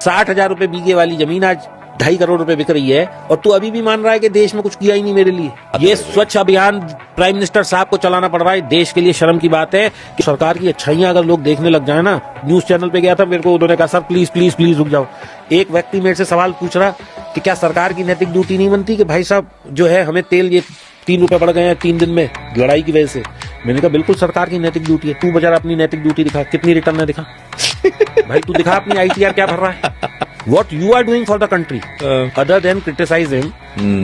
60,000 रुपए बीघे वाली जमीन आज 2.5 करोड़ रुपए बिक रही है और तू अभी भी मान रहा है कि देश में कुछ किया ही नहीं मेरे लिए। ये स्वच्छ अभियान प्राइम मिनिस्टर साहब को चलाना पड़ रहा है। देश के लिए शर्म की बात है कि सरकार की अच्छाइयां अगर लोग देखने लग जाए ना। न्यूज चैनल पे गया था, मेरे को उन्होंने कहा सर प्लीज प्लीज प्लीज रुक जाओ। एक व्यक्ति मेरे से सवाल पूछ रहा कि क्या सरकार की नैतिक ड्यूटी नहीं बनती कि भाई साहब जो है हमें तेल ये 3 रुपए बढ़ गए हैं 3 दिन में लड़ाई की वजह से। मैंने कहा बिल्कुल सरकार की नैतिक ड्यूटी है। तू बेचारा अपनी नैतिक ड्यूटी दिखा, कितनी रिटर्न है दिखा भाई तू दिखा अपनी ITR क्या भर रहा है। What you are doing for the country other than criticize him।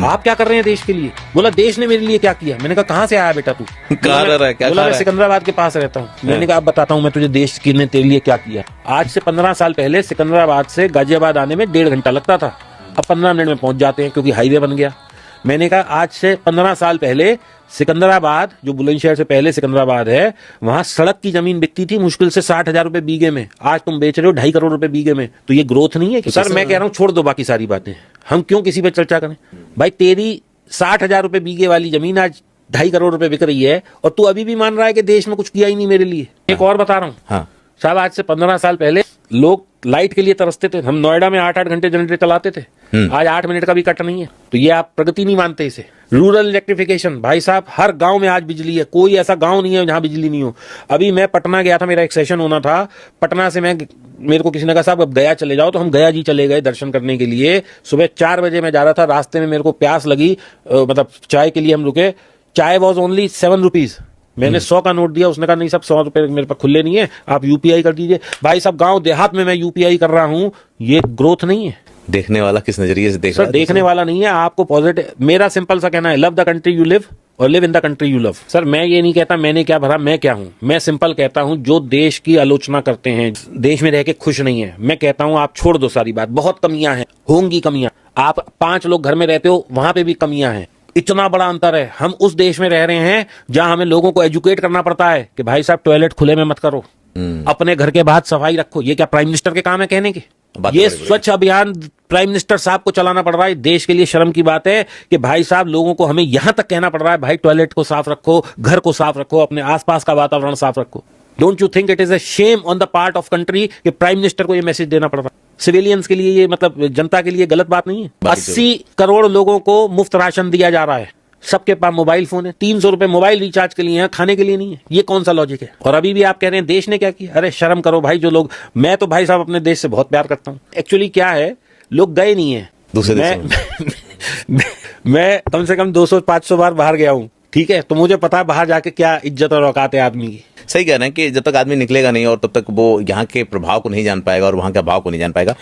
आप क्या कर रहे हैं देश के लिए। बोला देश ने मेरे लिए क्या किया। मैंने कहा कहाँ से आया बेटा तू। बोला मैं सिकंदराबाद के पास रहता हूँ। मैंने कहा अब बताता हूँ मैं तुझे देश की ने तेरे लिए क्या किया। आज से 15 साल पहले सिकंदराबाद से गाजियाबाद आने में 1.5 घंटा लगता था, अब 15 मिनट में पहुंच जाते हैं क्योंकि हाईवे बन गया। मैंने कहा आज से 15 साल पहले सिकंदराबाद, जो बुलंदशहर से पहले सिकंदराबाद है, वहां सड़क की जमीन बिकती थी मुश्किल से 60,000 रुपए बीघे में। आज तुम बेच रहे हो 2.5 करोड़ रुपए बीघे में। तो ये ग्रोथ नहीं है कि सर मैं कह रहा हूं छोड़ दो बाकी सारी बातें, हम क्यों किसी पे चर्चा करें। भाई तेरी 60,000 रुपए बीघे वाली जमीन आज 2.5 करोड़ रुपए बिक रही है और तू अभी भी मान रहा है कि देश में कुछ किया ही नहीं मेरे लिए। एक और बता रहा हूँ साहब, आज से 15 साल पहले लोग लाइट के लिए तरसते थे। हम नोएडा में 8-8 घंटे जनरेटर चलाते थे, आज 8 मिनट का भी कट नहीं है। तो ये आप प्रगति नहीं मानते इसे। रूरल इलेक्ट्रिफिकेशन, भाई साहब हर गांव में आज बिजली है, कोई ऐसा गांव नहीं है जहां बिजली नहीं हो। अभी मैं पटना गया था, मेरा एक सेशन होना था पटना से। मेरे को किसी ने कहा साहब अब गया चले जाओ, तो हम गया जी चले गए दर्शन करने के लिए। सुबह 4 बजे मैं जा रहा था, रास्ते में मेरे को प्यास लगी, मतलब चाय के लिए हम रुके। चाय वॉज ओनली 7 रुपीज। मैंने 100 का नोट दिया, उसने कहा नहीं साहब 100 रुपए मेरे पास खुले नहीं है, आप UPI कर दीजिए। भाई साहब गांव देहात में मैं UPI कर रहा हूं, ये ग्रोथ नहीं है। देखने वाला किस नजरिए से देख रहा है? देखने वाला नहीं है, आपको पॉजिटिव। मेरा सिंपल सा कहना है, love the country you live और live in the country you love. Sir मैं ये नहीं कहता मैंने क्या भरा, मैं क्या हूं। मैं सिंपल कहता हूं जो देश की आलोचना करते हैं, देश में रह के खुश नहीं है, मैं कहता हूं आप छोड़ दो सारी बात। बहुत कमियां हैं, होंगी कमियां। आप 5 लोग घर में रहते हो, वहां पे भी कमियां हैं। इतना बड़ा अंतर है। हम उस देश में रह रहे हैं जहां हमें लोगों को एजुकेट करना पड़ता है कि भाई साहब टॉयलेट खुले में मत करो, अपने घर के बाहर सफाई रखो। ये क्या प्राइम मिनिस्टर के काम है कहने के। ये स्वच्छ अभियान प्राइम मिनिस्टर साहब को चलाना पड़ रहा है। देश के लिए शर्म की बात है कि भाई साहब लोगों को हमें यहां तक कहना पड़ रहा है भाई टॉयलेट को साफ रखो, घर को साफ रखो, अपने आसपास का वातावरण साफ रखो। Don't you think it is a shame on the part of country कि प्राइम मिनिस्टर को ये मैसेज देना पड़ रहा है। सिविलियंस के लिए ये मतलब जनता के लिए गलत बात नहीं है। 80 करोड़ लोगों को मुफ्त राशन दिया जा रहा है, सबके पास मोबाइल फोन है। 300 रुपए मोबाइल रिचार्ज के लिए है, खाने के लिए नहीं है। ये कौन सा लॉजिक है। और अभी भी आप कह रहे हैं देश ने क्या किया। अरे शर्म करो भाई जो लोग। मैं तो भाई साहब अपने देश से बहुत प्यार करता हूं। एक्चुअली क्या है, लोग गए नहीं है दूसरे देशों मैं कम से कम 200-500 बार बाहर गया हूं, ठीक है। तो मुझे पता है बाहर जाके क्या इज्जत और औकात है आदमी की। सही कह रहे हैं कि जब तक आदमी निकलेगा नहीं और तब तक वो यहाँ के प्रभाव को नहीं जान पाएगा और वहां के भाव को नहीं जान पाएगा।